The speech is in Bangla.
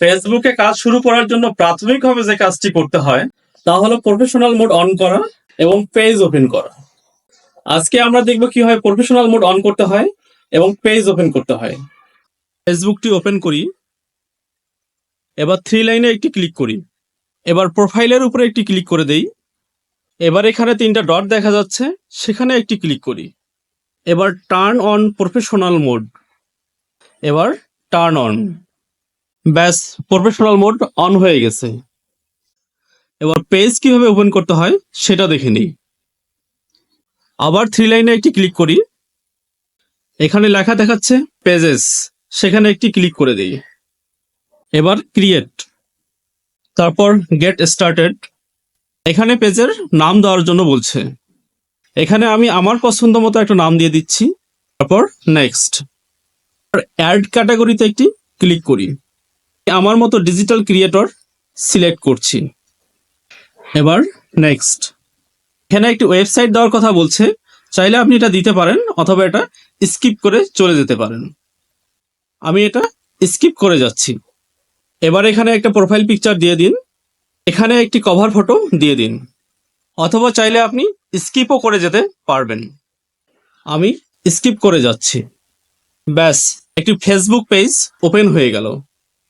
ফেসবুকে কাজ শুরু করার জন্য প্রাথমিকভাবে যে কাজটি করতে হয় তা হলো প্রফেশনাল মোড অন করা এবং পেজ ওপেন করা। আজকে আমরা দেখব কিভাবে প্রফেশনাল মোড অন করতে হয় এবং পেজ ওপেন করতে হয়। ফেসবুকটি ওপেন করি, এবার থ্রি লাইনে একটি ক্লিক করি, এবার প্রোফাইলের উপরে একটি ক্লিক করে দেই, এবার এখানে তিনটা ডট দেখা যাচ্ছে, সেখানে একটি ক্লিক করি, এবার টার্ন অন প্রফেশনাল মোড, এবার টার্ন অন, ব্যাস প্রফেশনাল মোড অন হয়ে গেছে। এবার পেজ কিভাবে ওপেন করতে হয় সেটা দেখে নিই। আবার থ্রি লাইনে একটি ক্লিক করি, এখানে লেখা দেখাচ্ছে পেজেস, সেখানে একটি ক্লিক করে দিই, এবার ক্রিয়েট, তারপর গেট স্টার্টেড। এখানে পেজের নাম দেওয়ার জন্য বলছে, এখানে আমি আমার পছন্দ মতো একটা নাম দিয়ে দিচ্ছি, তারপর নেক্সট। অ্যাড ক্যাটাগরিতে একটি ক্লিক করি, আমার মতো ডিজিটাল ক্রিয়েটর সিলেক্ট করছি, এবার নেক্সট। এখানে একটি ওয়েবসাইট দেওয়ার কথা বলছে, চাইলে আপনি এটা দিতে পারেন অথবা এটা স্কিপ করে চলে যেতে পারেন। আমি এটা স্কিপ করে যাচ্ছি। এবার এখানে একটা প্রোফাইল পিকচার দিয়ে দিন, এখানে একটি কভার ফটো দিয়ে দিন, অথবা চাইলে আপনি স্কিপও করে যেতে পারবেন। আমি স্কিপ করে যাচ্ছি। ব্যাস, একটি ফেসবুক পেজ ওপেন হয়ে গেল।